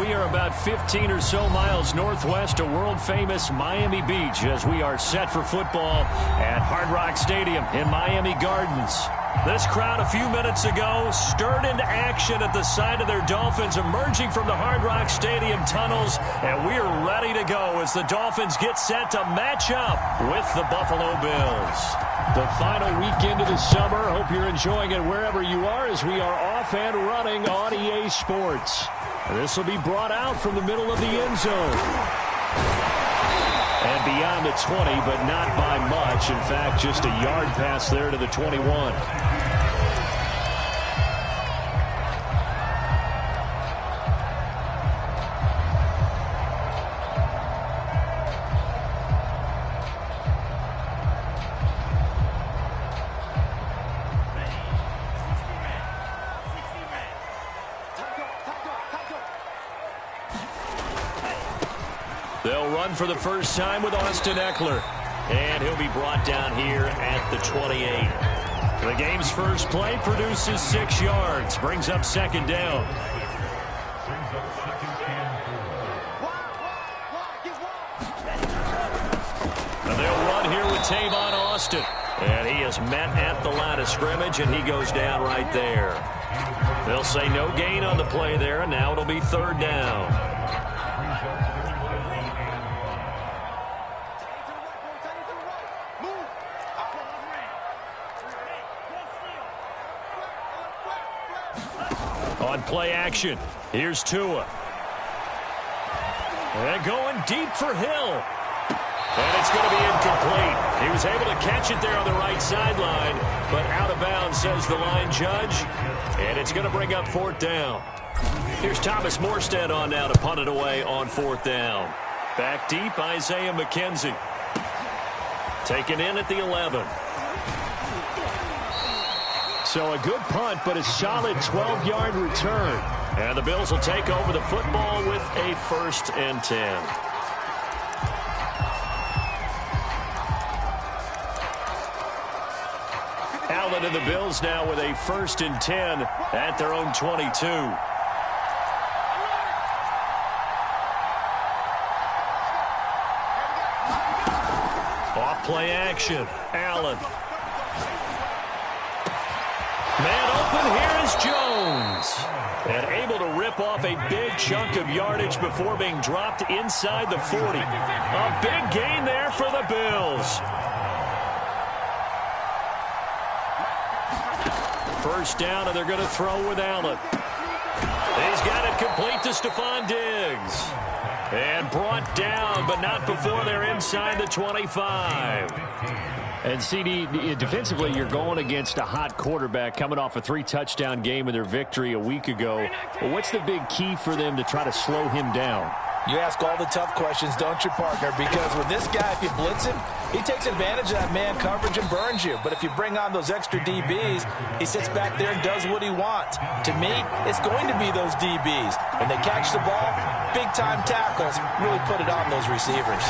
We are about 15 or so miles northwest of world-famous Miami Beach as we are set for football at Hard Rock Stadium in Miami Gardens. This crowd a few minutes ago stirred into action at the sight of their Dolphins emerging from the Hard Rock Stadium tunnels, and we are ready to go as the Dolphins get set to match up with the Buffalo Bills. The final weekend of the summer. Hope you're enjoying it wherever you are as we are off and running on EA Sports. This will be brought out from the middle of the end zone. And beyond the 20, but not by much. In fact, just a yard pass there to the 21. They'll run for the first time with Austin Eckler. And he'll be brought down here at the 28. The game's first play produces 6 yards. Brings up second down. And they'll run here with Tavon Austin. And he is met at the line of scrimmage, and he goes down right there. They'll say no gain on the play there, and now it'll be third down. On play action, here's Tua. And going deep for Hill. And it's going to be incomplete. He was able to catch it there on the right sideline, but out of bounds, says the line judge. And it's going to bring up fourth down. Here's Thomas Morstead on now to punt it away on fourth down. Back deep, Isaiah McKenzie. Taken in at the 11. So a good punt, but a solid 12-yard return. And the Bills will take over the football with a 1st and 10. Allen and the Bills now with a 1st and 10 at their own 22. Off play action, Allen. Man open, here is Jones. And able to rip off a big chunk of yardage before being dropped inside the 40. A big gain there for the Bills. First down, and they're going to throw with Allen. He's got it complete to Stephon Diggs. And brought down, but not before they're inside the 25. And, CD, defensively, you're going against a hot quarterback coming off a 3-touchdown game in their victory a week ago. Well, what's the big key for them to try to slow him down? You ask all the tough questions, don't you, partner? Because with this guy, if you blitz him, he takes advantage of that man coverage and burns you. But if you bring on those extra DBs, he sits back there and does what he wants. To me, it's going to be those DBs. When they catch the ball, big-time tackles really put it on those receivers.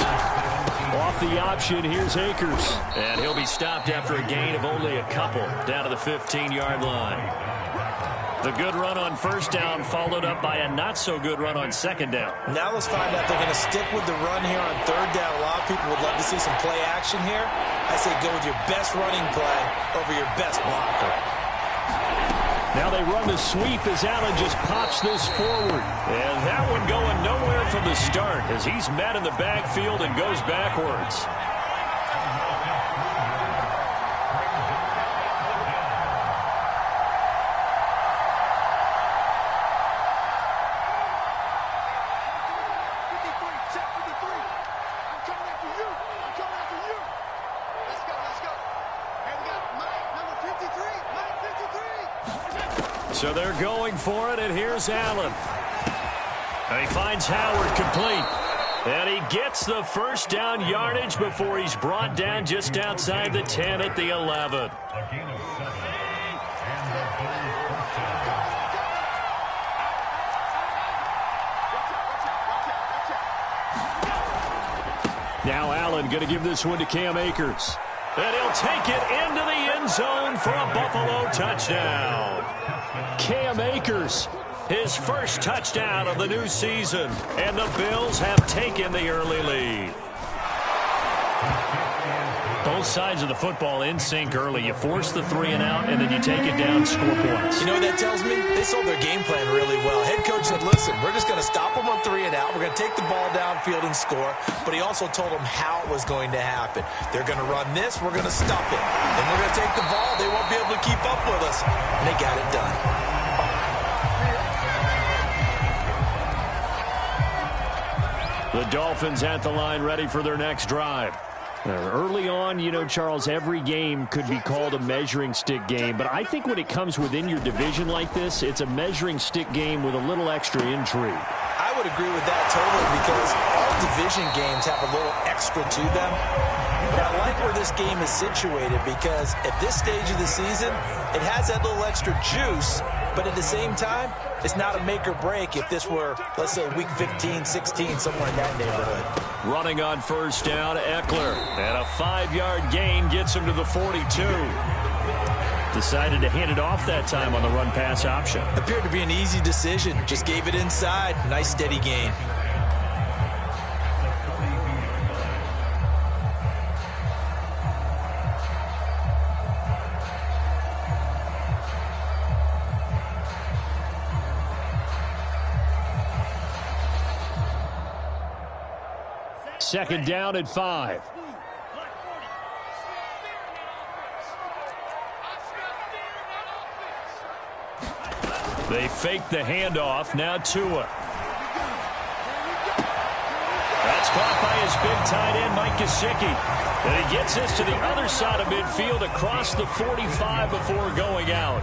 Off the option, here's Akers. And he'll be stopped after a gain of only a couple down to the 15-yard line. The good run on first down followed up by a not-so-good run on second down. Now let's find out if they're going to stick with the run here on third down. A lot of people would love to see some play action here. I say go with your best running play over your best blocker. Now they run the sweep as Allen just pops this forward. And that one going nowhere from the start as he's met in the backfield and goes backwards. So they're going for it, and here's Allen. And he finds Howard complete. And he gets the first down yardage before he's brought down just outside the 10 at the 11. Now Allen going to give this one to Cam Akers. And he'll take it into the end zone for a Buffalo touchdown. Cam Akers His first touchdown of the new season, and the Bills have taken the early lead. Both sides of the football in sync early. You force the 3-and-out, and then you take it down, score points. You know what that tells me? They saw their game plan really well. Head coach said, listen, we're just going to stop them on 3-and-out. We're going to take the ball downfield and score. But he also told them how it was going to happen. They're going to run this. We're going to stop it. Then we're going to take the ball. They won't be able to keep up with us. And they got it done. The Dolphins at the line ready for their next drive. Early on, you know, Charles, every game could be called a measuring stick game. But I think when it comes within your division like this, it's a measuring stick game with a little extra intrigue. I would agree with that totally because all division games have a little extra to them. But I like where this game is situated because at this stage of the season, it has that little extra juice. But at the same time, it's not a make or break if this were, let's say, week 15, 16, somewhere in that neighborhood. Running on first down, Eckler. And a 5-yard gain gets him to the 42. Decided to hand it off that time on the run-pass option. Appeared to be an easy decision. Just gave it inside. Nice, steady gain. Second down at 5. They fake the handoff. Now Tua. That's caught by his big tight end, Mike Gesicki. And he gets this to the other side of midfield across the 45 before going out.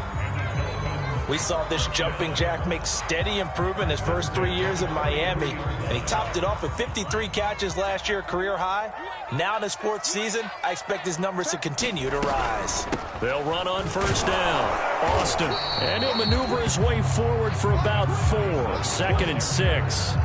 We saw this jumping jack make steady improvement his first 3 years in Miami, and he topped it off with 53 catches last year, career high. Now in his 4th season, I expect his numbers to continue to rise. They'll run on first down. Austin, and he'll maneuver his way forward for about 4. 2nd and 6.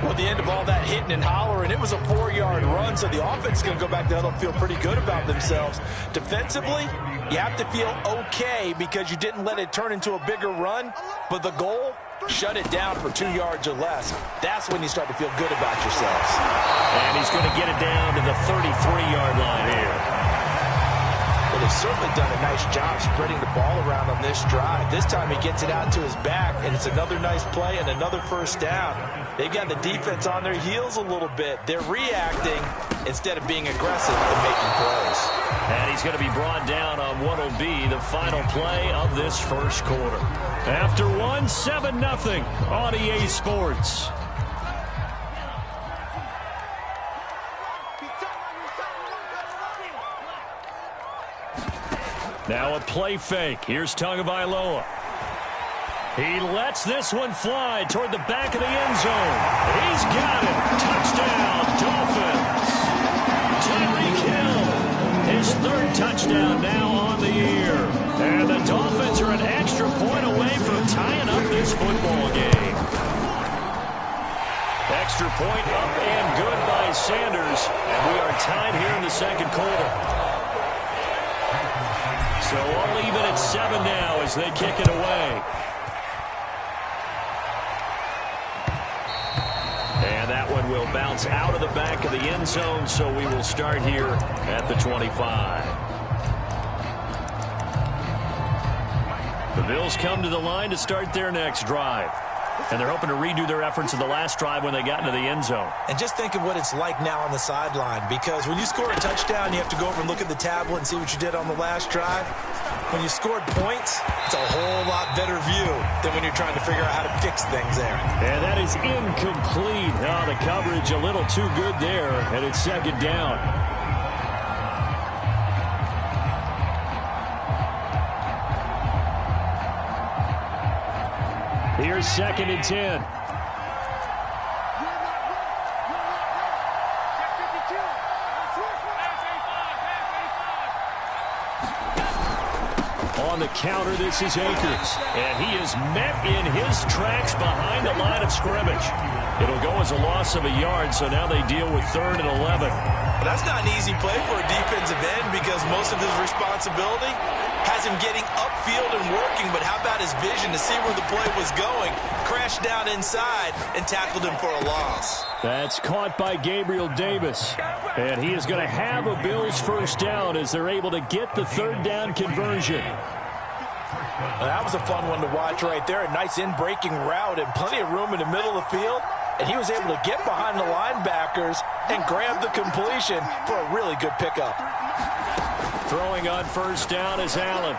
Well, at the end of all that hitting and hollering, it was a 4-yard run, so the offense is going to go back to huddle and feel pretty good about themselves. Defensively, you have to feel okay because you didn't let it turn into a bigger run, but the goal, shut it down for 2 yards or less. That's when you start to feel good about yourselves. And he's going to get it down to the 33-yard line here. Well, they've certainly done a nice job spreading the ball around on this drive. This time he gets it out to his back, and it's another nice play and another first down. They've got the defense on their heels a little bit. They're reacting instead of being aggressive and making plays. And he's going to be brought down on what will be the final play of this first quarter. After 7-0 on EA Sports. Now a play fake. Here's Tagovailoa. He lets this one fly toward the back of the end zone. He's got it. Touchdown, Dolphins. Tyreek Hill, his 3rd touchdown now on the year. And the Dolphins are an extra point away from tying up this football game. Extra point up and good by Sanders. And we are tied here in the second quarter. So all even at 7 now as they kick it away. And that one will bounce out of the back of the end zone, so we will start here at the 25. The Bills come to the line to start their next drive. And they're hoping to redo their efforts in the last drive when they got into the end zone. And just think of what it's like now on the sideline, because when you score a touchdown, you have to go over and look at the tablet and see what you did on the last drive. When you scored points, it's a whole lot better view than when you're trying to figure out how to fix things there. And that is incomplete. Oh, the coverage a little too good there, and it's 2nd down. Here's 2nd and 10. On the counter, this is Akers. And he is met in his tracks behind the line of scrimmage. It'll go as a loss of a yard, so now they deal with 3rd and 11. But that's not an easy play for a defensive end because most of his responsibility has him getting upfield and working, but how about his vision to see where the play was going? Crashed down inside and tackled him for a loss. That's caught by Gabriel Davis. And he is going to have a Bills first down as they're able to get the third down conversion. That was a fun one to watch right there. A nice in-breaking route and plenty of room in the middle of the field. And he was able to get behind the linebackers and grab the completion for a really good pickup. Throwing on first down is Allen.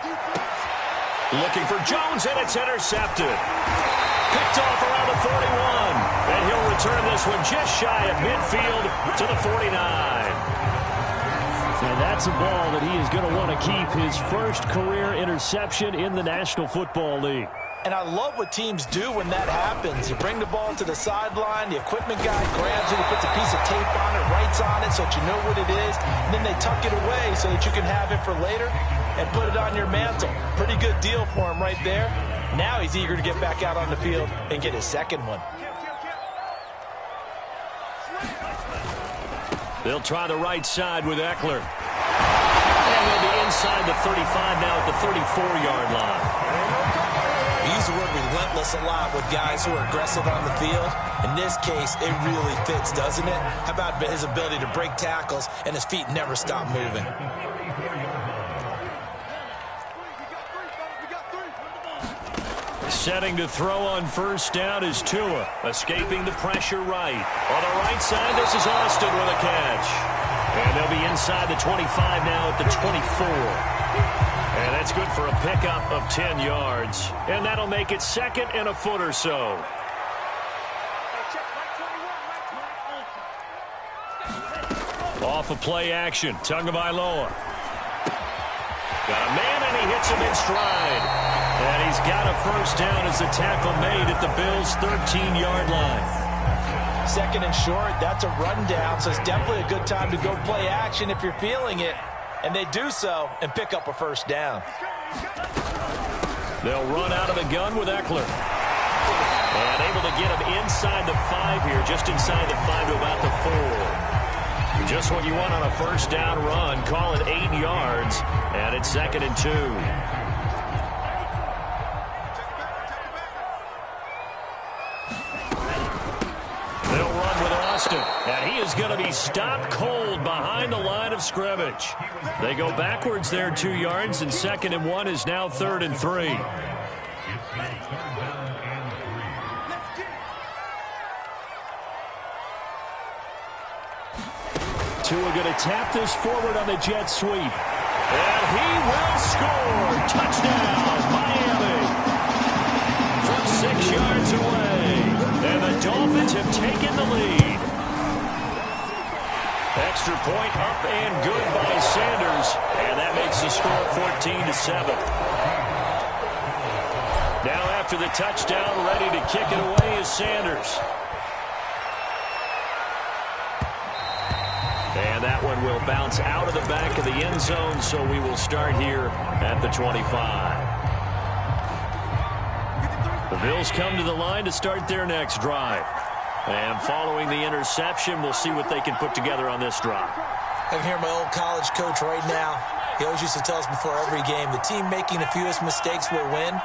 Looking for Jones, and it's intercepted. Picked off around the 41. And he'll return this one just shy of midfield to the 49. And that's a ball that he is going to want to keep, his first career interception in the National Football League. And I love what teams do when that happens. You bring the ball to the sideline, the equipment guy grabs it, he puts a piece of tape on it, writes on it so that you know what it is, and then they tuck it away so that you can have it for later and put it on your mantle. Pretty good deal for him right there. Now he's eager to get back out on the field and get his second one. They'll try the right side with Eckler. And they'll be inside the 35 now at the 34-yard line. We use the word relentless a lot with guys who are aggressive on the field. In this case, it really fits, doesn't it? How about his ability to break tackles and his feet never stop moving? Setting to throw on first down is Tua, escaping the pressure right. On the right side, this is Austin with a catch. And they'll be inside the 25 now at the 24. And that's good for a pickup of 10 yards. And that'll make it second and a foot or so. Off of play action, Tagovailoa. Got a man, and he hits him in stride. And he's got a first down as the tackle made at the Bills' 13-yard line. Second and short, that's a rundown, so it's definitely a good time to go play action if you're feeling it. And they do so and pick up a first down. They'll run out of the gun with Eckler. And able to get him inside the 5 here, just inside the 5 to about the 4. Just what you want on a first down run. Call it 8 yards, and it's second and 2. And he is going to be stopped cold behind the line of scrimmage. They go backwards there 2 yards, and second and 1 is now third and 3. Tua going to tap this forward on the jet sweep. And he will score. Touchdown, Miami. From 6 yards away. And the Dolphins have taken the lead. Extra point up and good by Sanders. And that makes the score 14-7. Now after the touchdown, ready to kick it away is Sanders. And that one will bounce out of the back of the end zone, so we will start here at the 25. The Bills come to the line to start their next drive. And following the interception, we'll see what they can put together on this drive. I can hear my old college coach right now. He always used to tell us before every game, the team making the fewest mistakes will win.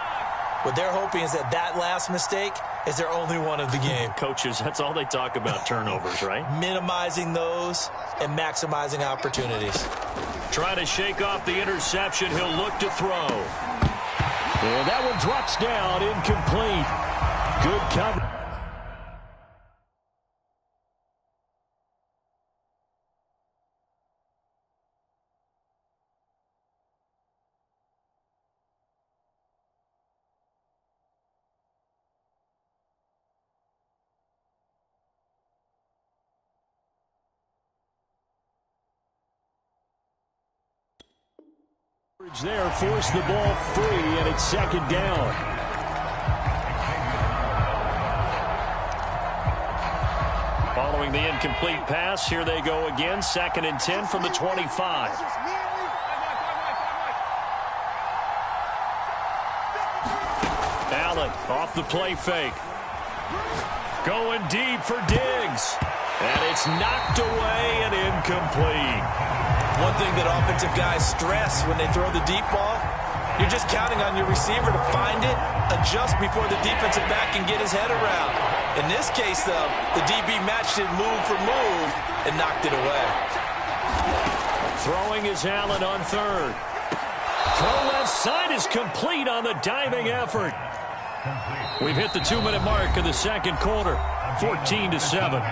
What they're hoping is that last mistake is their only one of the game. Coaches, that's all they talk about, turnovers, right? Minimizing those and maximizing opportunities. Trying to shake off the interception. He'll look to throw. And that one drops down, incomplete. Good cover. There, force the ball free, and it's second down. Following the incomplete pass, here they go again, second and 10 from the 25. Allen off the play fake. Going deep for Diggs. And it's knocked away and incomplete. One thing that offensive guys stress when they throw the deep ball, You're just counting on your receiver to find it, adjust before the defensive back can get his head around. In this case, though, the DB matched it move for move and knocked it away. Throwing is Allen on third. Throw left side is complete on the diving effort. We've hit the 2-minute mark of the second quarter, 14-7.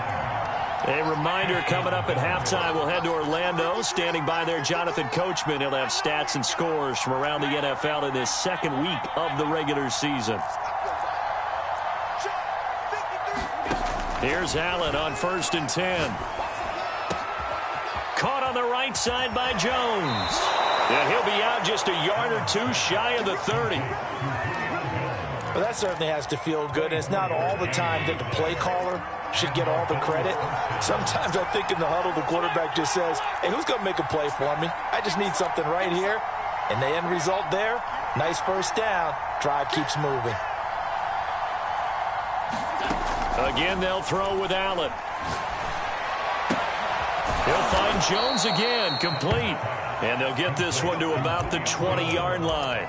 A reminder coming up at halftime, we'll head to Orlando. Standing by there, Jonathan Coachman. He'll have stats and scores from around the NFL in this second week of the regular season. Here's Allen on 1st and 10. Caught on the right side by Jones. And he'll be out just a yard or two shy of the 30. Well, that certainly has to feel good. It's not all the time that the play caller should get all the credit. Sometimes I think in the huddle, the quarterback just says, hey, who's going to make a play for me? I just need something right here. And the end result there, nice first down. Drive keeps moving. Again, they'll throw with Allen. He'll find Jones again, complete. And they'll get this one to about the 20-yard line.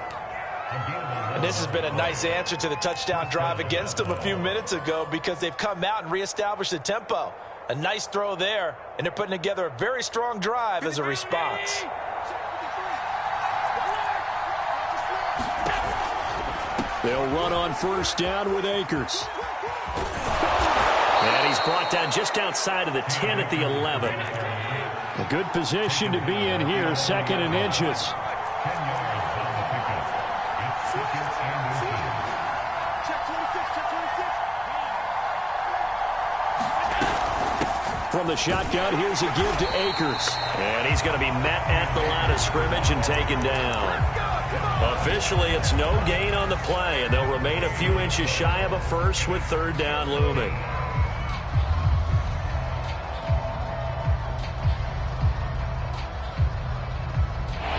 And this has been a nice answer to the touchdown drive against them a few minutes ago because they've come out and reestablished the tempo. A nice throw there, and they're putting together a very strong drive as a response. They'll run on 1st down with Akers. And he's brought down just outside of the 10 at the 11. A good position to be in here, 2nd and inches. From the shotgun, here's a give to Akers. And he's going to be met at the line of scrimmage and taken down. Officially, it's no gain on the play, and they'll remain a few inches shy of a first with 3rd down looming.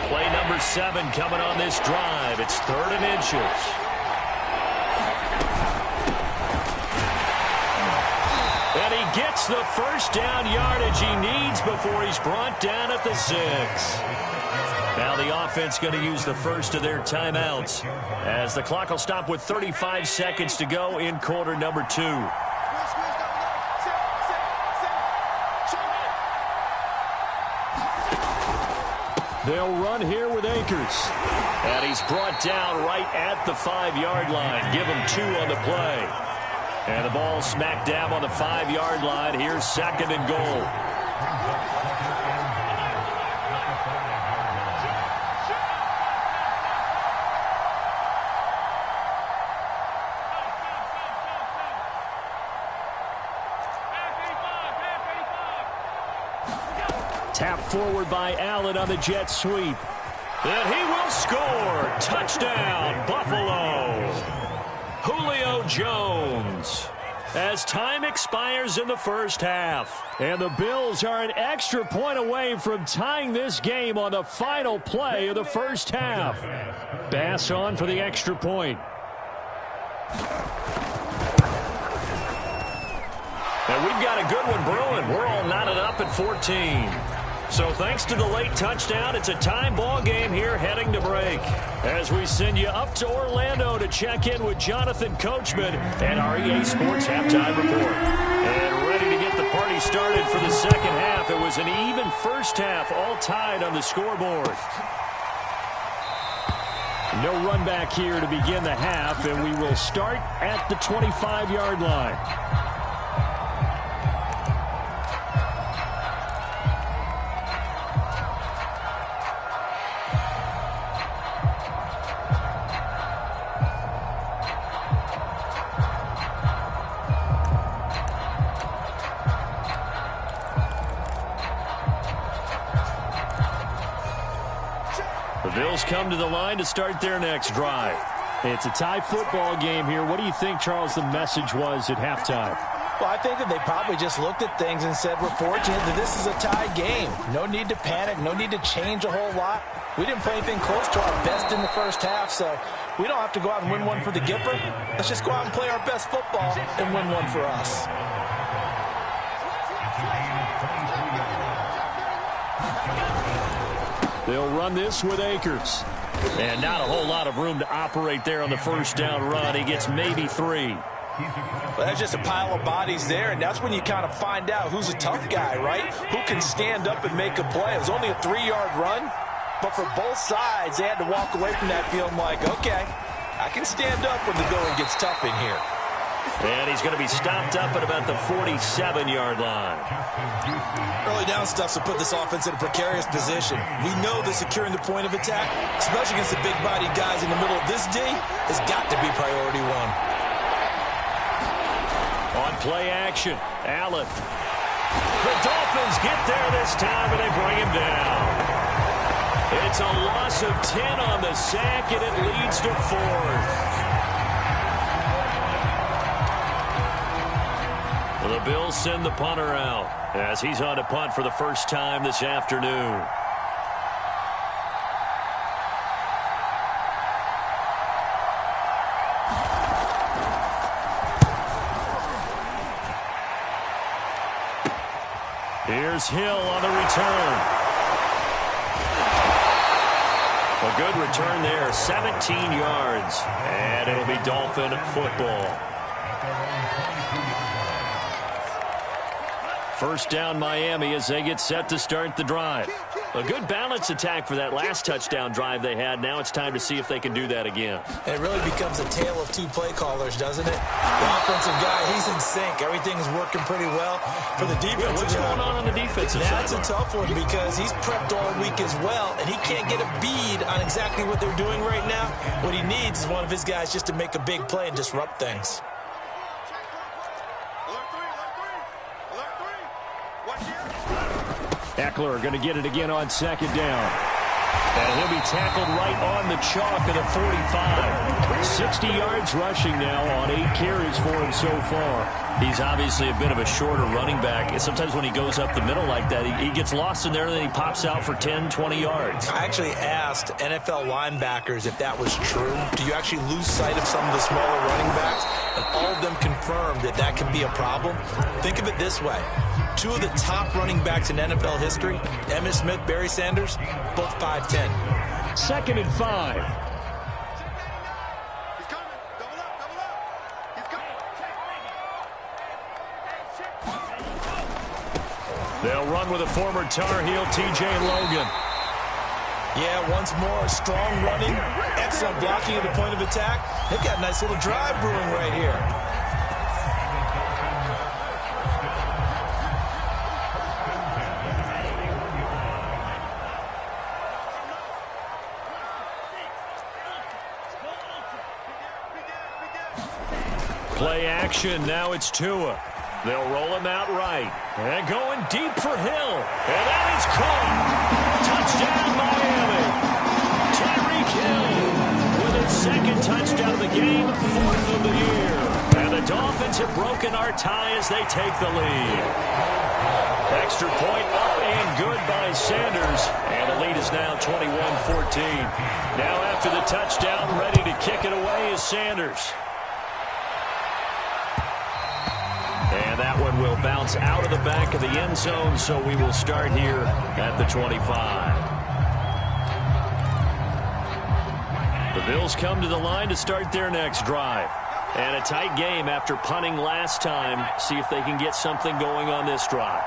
Play number 7 coming on this drive. It's 3rd and inches. And he gets the first down yardage he needs before he's brought down at the 6. Now the offense going to use the first of their timeouts as the clock will stop with 35 seconds to go in quarter number 2. They'll run here with Akers. And he's brought down right at the 5-yard line. Give him 2 on the play. And the ball smack dab on the 5-yard line. Here's 2nd and goal. Tap forward by Allen on the jet sweep. And he will score. Touchdown, Buffalo. Julio Jones. As time expires in the first half. And the Bills are an extra point away from tying this game on the final play of the first half. Bass on for the extra point. And we've got a good one brewing. We're all knotted up at 14. So thanks to the late touchdown, it's a time ball game here heading to break. As we send you up to Orlando to check in with Jonathan Coachman and our EA Sports Halftime Report. And ready to get the party started for the second half. It was an even first half, all tied on the scoreboard. No run back here to begin the half, and we will start at the 25-yard line. Bills come to the line to start their next drive. It's a tie football game here. What do you think, Charles, the message was at halftime? Well, I think that they probably just looked at things and said, we're fortunate that this is a tie game. No need to panic. No need to change a whole lot. We didn't play anything close to our best in the first half, so we don't have to go out and win one for the Gipper. Let's just go out and play our best football and win one for us. They'll run this with Akers. And not a whole lot of room to operate there on the first down run. He gets maybe 3. Well, that's just a pile of bodies there, and that's when you kind of find out who's a tough guy, right? Who can stand up and make a play. It was only a 3-yard run, but for both sides, they had to walk away from that feeling like, okay, I can stand up when the going gets tough in here. And he's going to be stopped up at about the 47-yard line. Early down stuff to put this offense in a precarious position. We know that securing the point of attack, especially against the big-bodied guys in the middle of this D, has got to be priority one. On play action, Allen. The Dolphins get there this time, and they bring him down. It's a loss of 10 on the sack, and it leads to 4th. The Bills send the punter out as he's on to punt for the first time this afternoon. Here's Hill on the return. A good return there, 17 yards, and it'll be Dolphin football. First down Miami as they get set to start the drive. A good balanced attack for that last touchdown drive they had. Now it's time to see if they can do that again. It really becomes a tale of two play callers, doesn't it? The offensive guy, he's in sync. Everything's working pretty well. For the defensive what's going on the defensive side? That's a tough one because he's prepped all week as well, and he can't get a bead on exactly what they're doing right now. What he needs is one of his guys just to make a big play and disrupt things. Eckler going to get it again on second down. And he'll be tackled right on the chalk of the 45. 60 yards rushing now on 8 carries for him so far. He's obviously a bit of a shorter running back. And sometimes when he goes up the middle like that, he gets lost in there and then he pops out for 10, 20 yards. I actually asked NFL linebackers if that was true. Do you actually lose sight of some of the smaller running backs? And all of them confirmed that that can be a problem. Think of it this way. 2 of the top running backs in NFL history, Emmitt Smith, Barry Sanders, both 5'10". 2nd and 5. They'll run with a former Tar Heel, TJ Logan. Yeah, once more, strong running, excellent blocking at the point of attack. They've got a nice little drive brewing right here. Play action, now it's Tua. They'll roll him out right. And going deep for Hill. And that is caught. Touchdown, Miami. Tyreek Hill with his 2nd touchdown of the game, 4th of the year. And the Dolphins have broken our tie as they take the lead. Extra point up and good by Sanders. And the lead is now 21-14. Now after the touchdown, ready to kick it away is Sanders. And that one will bounce out of the back of the end zone, so we will start here at the 25. The Bills come to the line to start their next drive. And a tight game after punting last time. See if they can get something going on this drive.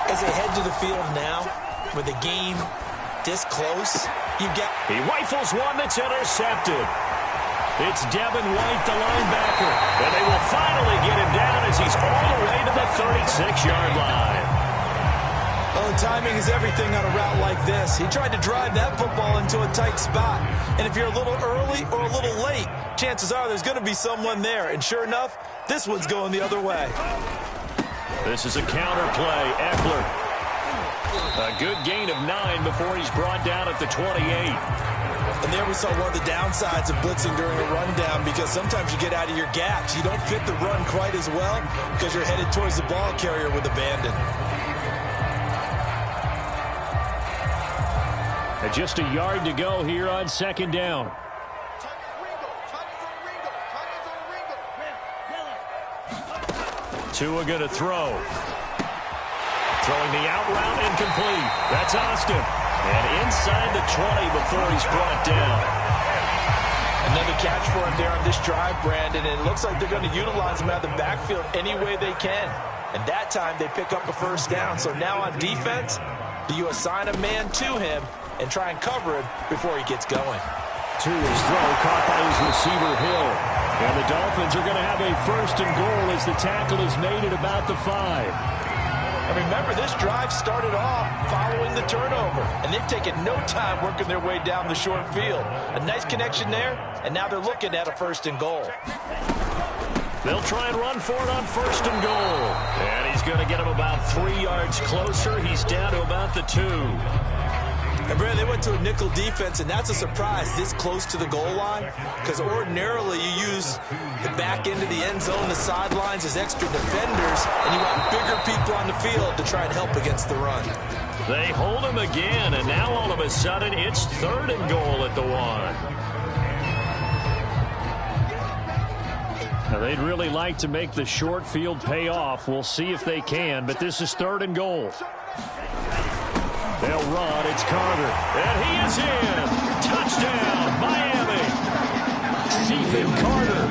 As they head to the field now, with the game this close, he rifles one that's intercepted. It's Devin White, the linebacker. And they will finally get him down as he's all the way to the 36-yard line. Well, the timing is everything on a route like this. He tried to drive that football into a tight spot. And if you're a little early or a little late, chances are there's going to be someone there. And sure enough, this one's going the other way. This is a counter play. Eckler. A good gain of 9 before he's brought down at the 28. And there we saw one of the downsides of blitzing during a rundown, because sometimes you get out of your gaps. You don't fit the run quite as well because you're headed towards the ball carrier with abandon. And just a yard to go here on 2nd down. Tua going to throw. Throwing the out route incomplete. That's Austin. And inside the 20 before he's brought down. Another catch for him there on this drive, Brandon. And it looks like they're going to utilize him out of the backfield any way they can. And that time they pick up a first down. So now on defense, do you assign a man to him and try and cover him before he gets going? To his throw, caught by his receiver, Hill. And the Dolphins are going to have a first and goal as the tackle is made at about the 5. And remember, this drive started off following the turnover. And they've taken no time working their way down the short field. A nice connection there, and now they're looking at a first and goal. They'll try and run for it on first and goal. And he's going to get him about 3 yards closer. He's down to about the 2. And Brad, they went to a nickel defense, and that's a surprise this close to the goal line, because ordinarily you use the back end of the end zone, the sidelines as extra defenders, and you want bigger people on the field to try and help against the run. They hold him again, and now all of a sudden it's 3rd and goal at the 1. Now they'd really like to make the short field pay off. We'll see if they can, but this is 3rd and goal. They'll run. It's Carter. And he is in. Touchdown, Miami. Stephen Carter,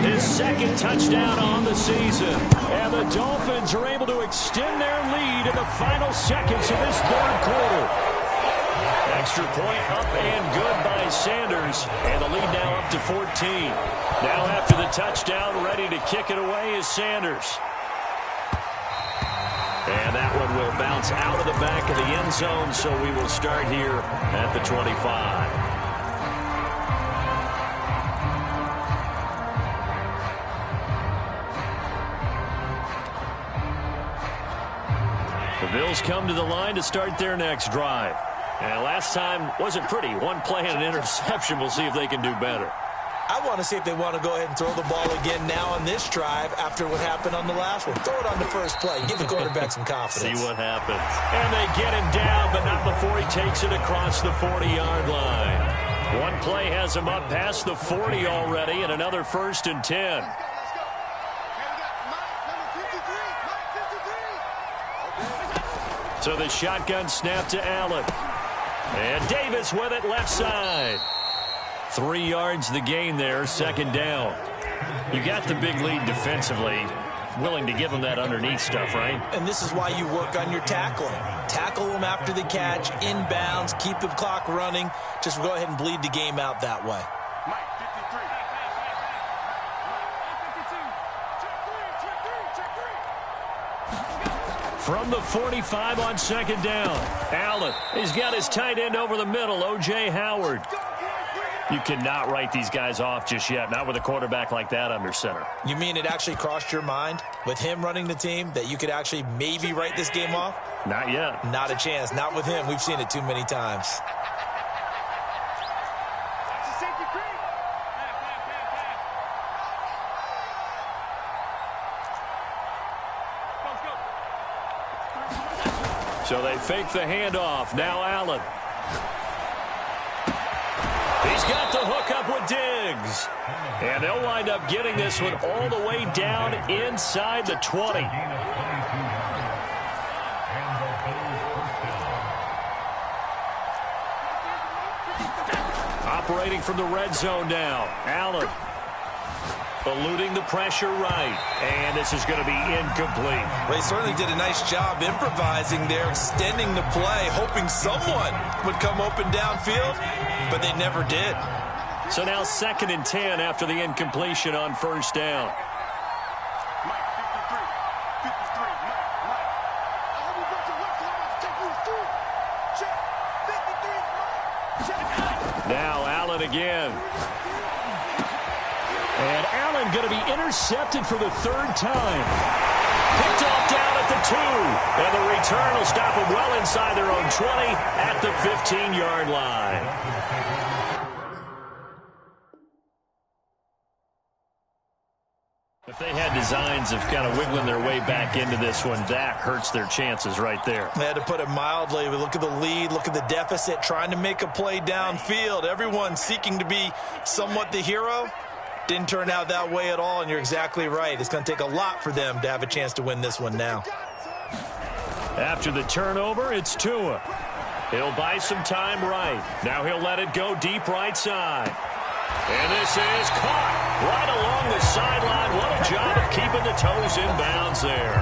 his 2nd touchdown on the season. And the Dolphins are able to extend their lead in the final seconds of this 3rd quarter. Extra point up and good by Sanders. And the lead now up to 14. Now after the touchdown, ready to kick it away is Sanders. And that one will bounce out of the back of the end zone, so we will start here at the 25. The Bills come to the line to start their next drive. And last time wasn't pretty. 1 play and an interception. We'll see if they can do better. I want to see if they want to go ahead and throw the ball again now on this drive after what happened on the last one. Throw it on the first play. Give the quarterback some confidence. See what happens. And they get him down, but not before he takes it across the 40-yard line. 1 play has him up past the 40 already, and another 1st and 10. So the shotgun snap to Allen. And Davis with it left side. 3 yards the gain there, 2nd down. You got the big lead defensively. Willing to give them that underneath stuff, right? And this is why you work on your tackling. Tackle them after the catch, inbounds, keep the clock running. Just go ahead and bleed the game out that way. From the 45 on 2nd down. Allen, he's got his tight end over the middle, O.J. Howard. You cannot write these guys off just yet, not with a quarterback like that under center. You mean it actually crossed your mind with him running the team that you could actually maybe write this game off? Not yet. Not a chance. Not with him. We've seen it too many times. So they fake the handoff. Now Allen. He's got the hook up with Diggs. And they'll wind up getting this one all the way down inside the 20. Operating from the red zone now. Allen. Eluding the pressure right. And this is going to be incomplete. Well, he certainly did a nice job improvising there, extending the play, hoping someone would come open downfield, but they never did. So now 2nd and 10 after the incompletion on 1st down. Now Allen again. And Allen going to be intercepted for the 3rd time. Picked off down at the 2. And the return will stop them well inside their own 20 at the 15-yard line. If they had designs of kind of wiggling their way back into this one, that hurts their chances right there. They had to put it mildly. We look at the lead, look at the deficit, trying to make a play downfield. Everyone seeking to be somewhat the hero. Didn't turn out that way at all, and you're exactly right. It's going to take a lot for them to have a chance to win this one now. After the turnover, it's Tua. He'll buy some time right. Now he'll let it go deep right side. And this is caught right along the sideline. What a job of keeping the toes in bounds there.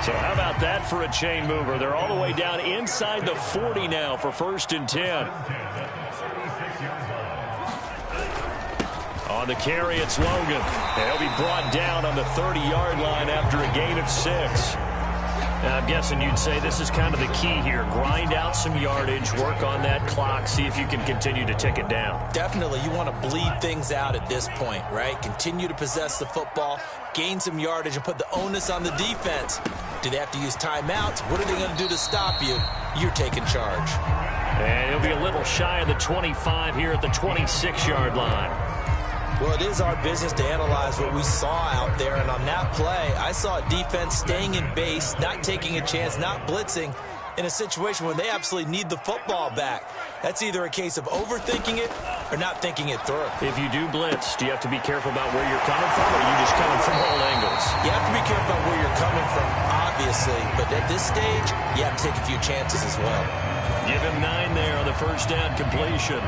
So how about that for a chain mover? They're all the way down inside the 40 now for 1st and 10. On the carry, it's Logan. And he'll be brought down on the 30-yard line after a gain of 6. Now, I'm guessing you'd say this is kind of the key here. Grind out some yardage, work on that clock, see if you can continue to tick it down. Definitely. You want to bleed things out at this point, right? Continue to possess the football, gain some yardage, and put the onus on the defense. Do they have to use timeouts? What are they going to do to stop you? You're taking charge. And he'll be a little shy of the 25 here at the 26-yard line. Well, it is our business to analyze what we saw out there, and on that play, I saw a defense staying in base, not taking a chance, not blitzing, in a situation where they absolutely need the football back. That's either a case of overthinking it or not thinking it through. If you do blitz, do you have to be careful about where you're coming from, or are you just coming from all angles? You have to be careful about where you're coming from, obviously, but at this stage, you have to take a few chances as well. Give him 9 there on the first down completion.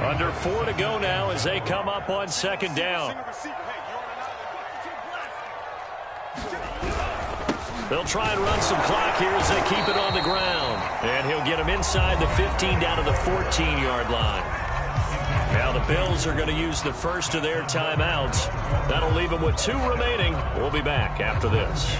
Under 4 to go now as they come up on 2nd down. They'll try and run some clock here as they keep it on the ground. And he'll get him inside the 15 down to the 14-yard line. Now the Bills are going to use the first of their timeouts. That'll leave them with 2 remaining. We'll be back after this.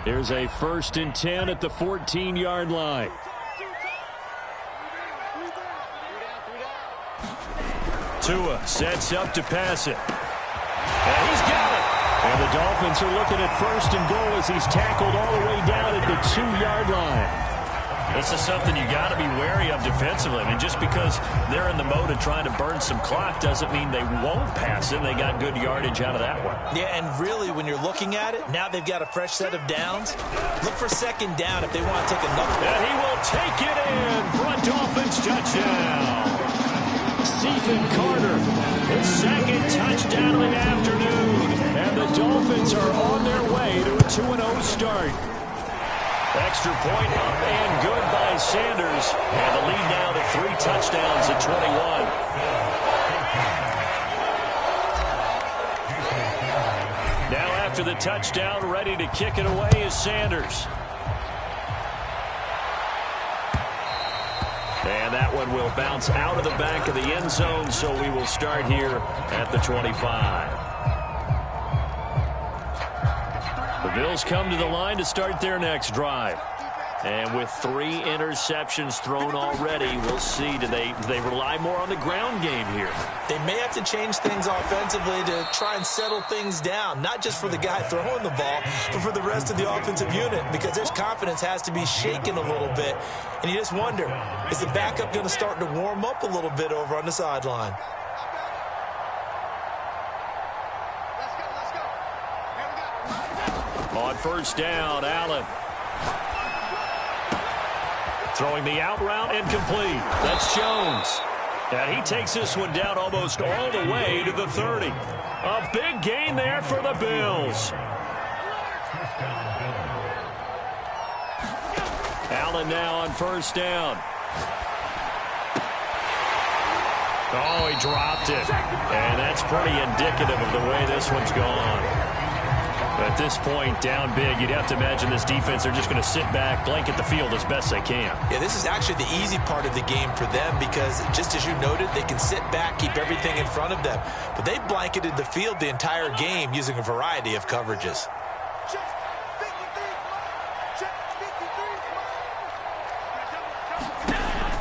Here's a 1st and 10 at the 14-yard line. Tua sets up to pass it. And he's got it. And the Dolphins are looking at 1st and goal as he's tackled all the way down at the 2-yard line. This is something you got to be wary of defensively. I mean, just because they're in the mode of trying to burn some clock doesn't mean they won't pass it. They got good yardage out of that one. Yeah, and really, when you're looking at it, now they've got a fresh set of downs. Look for 2nd down if they want to take another one. And he will take it in for a Dolphins touchdown. Stephen Carter, his 2nd touchdown of the afternoon. And the Dolphins are on their way to a 2-0 start. Extra point up and good by Sanders. And the lead now to 3 touchdowns at 21. Now after the touchdown, ready to kick it away is Sanders. And that one will bounce out of the back of the end zone, so we will start here at the 25. The Bills come to the line to start their next drive. And with 3 interceptions thrown already, we'll see, do they rely more on the ground game here? They may have to change things offensively to try and settle things down, not just for the guy throwing the ball, but for the rest of the offensive unit, because their confidence has to be shaken a little bit. And you just wonder, is the backup going to start to warm up a little bit over on the sideline? On 1st down, Allen. Throwing the out route and complete. That's Jones. And he takes this one down almost all the way to the 30. A big gain there for the Bills. Allen now on 1st down. Oh, he dropped it. And that's pretty indicative of the way this one's gone. At this point, down big, you'd have to imagine this defense, they're just going to sit back, blanket the field as best they can. Yeah, this is actually the easy part of the game for them because, just as you noted, they can sit back, keep everything in front of them. But they blanketed the field the entire game using a variety of coverages.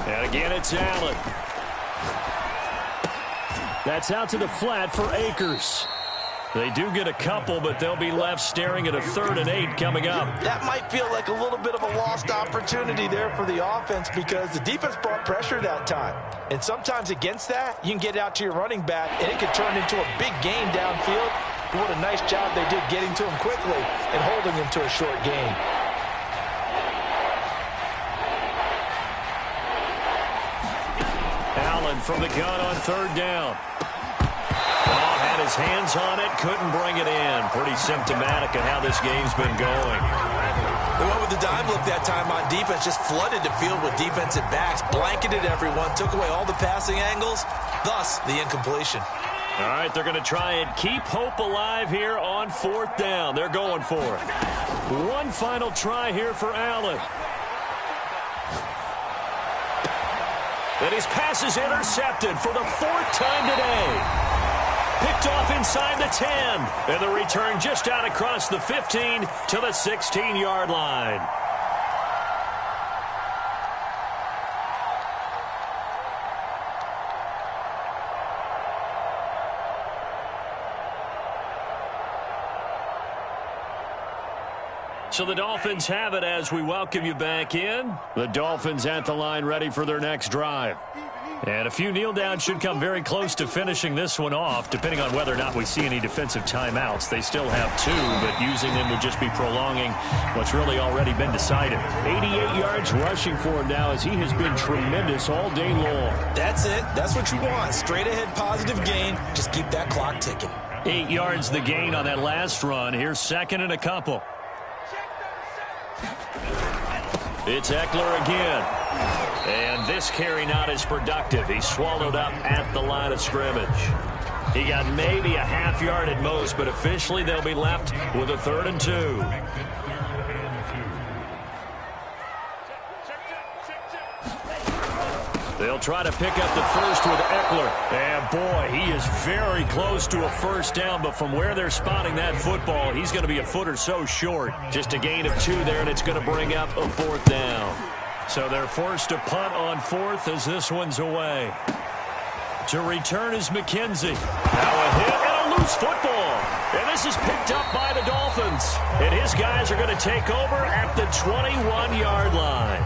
And again, it's Allen. That's out to the flat for Akers. They do get a couple, but they'll be left staring at a 3rd and 8 coming up. That might feel like a little bit of a lost opportunity there for the offense because the defense brought pressure that time. And sometimes against that, you can get out to your running back, and it could turn into a big gain downfield. But what a nice job they did getting to him quickly and holding him to a short gain. Allen from the gun on 3rd down. Oh, Had his hands on it, couldn't bring it in. Pretty symptomatic of how this game's been going. They went with the dime look that time on defense, just flooded the field with defensive backs, blanketed everyone, took away all the passing angles, thus the incompletion. All right, they're going to try and keep hope alive here on 4th down. They're going for it. One final try here for Allen. And his pass is intercepted for the 4th time today. Picked off inside the 10. And the return just out across the 15 to the 16-yard line. So the Dolphins have it as we welcome you back in. The Dolphins at the line ready for their next drive. And a few kneel downs should come very close to finishing this one off, depending on whether or not we see any defensive timeouts. They still have 2, but using them would just be prolonging what's really already been decided. 88 yards rushing for him now as he has been tremendous all day long. That's it. That's what you want. Straight ahead positive gain. Just keep that clock ticking. 8 yards the gain on that last run. Here's 2nd and a couple. It's Eckler again. And this carry not as productive. He's swallowed up at the line of scrimmage. He got maybe a half yard at most, but officially they'll be left with a 3rd and 2. They'll try to pick up the first with Eckler. And, boy, he is very close to a first down, but from where they're spotting that football, he's going to be a foot or so short. Just a gain of 2 there, and it's going to bring up a 4th down. So they're forced to punt on 4th as this one's away. To return is McKenzie. Now a hit and a loose football. And this is picked up by the Dolphins. And his guys are going to take over at the 21-yard line.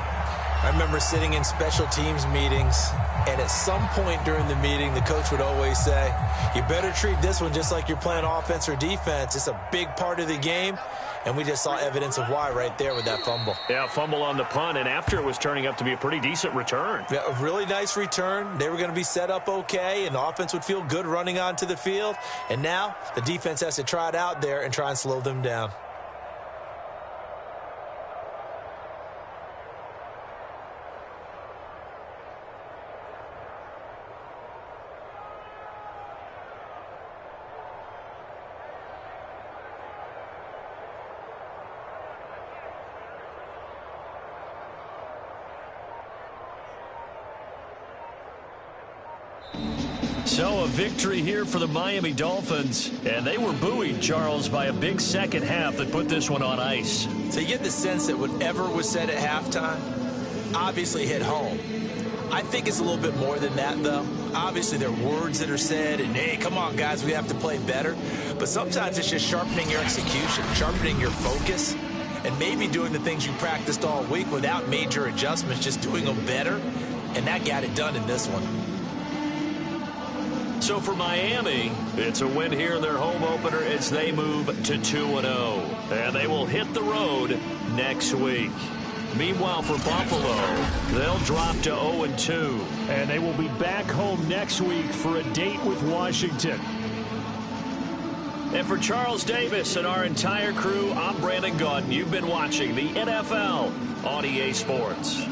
I remember sitting in special teams meetings, and at some point during the meeting, the coach would always say, you better treat this one just like you're playing offense or defense. It's a big part of the game, and we just saw evidence of why right there with that fumble. Yeah, fumble on the punt, and after it was turning up to be a pretty decent return. Yeah, a really nice return. They were going to be set up okay, and the offense would feel good running onto the field. And now the defense has to try it out there and try and slow them down. So a victory here for the Miami Dolphins, and they were buoyed, Charles, by a big second half that put this one on ice. So you get the sense that whatever was said at halftime obviously hit home. I think it's a little bit more than that, though. Obviously, there are words that are said, and, hey, come on, guys, we have to play better. But sometimes it's just sharpening your execution, sharpening your focus, and maybe doing the things you practiced all week without major adjustments, just doing them better. And that got it done in this one. So for Miami, it's a win here in their home opener as they move to 2-0. And they will hit the road next week. Meanwhile, for Buffalo, they'll drop to 0-2. And they will be back home next week for a date with Washington. And for Charles Davis and our entire crew, I'm Brandon Gaudin. You've been watching the NFL on EA Sports.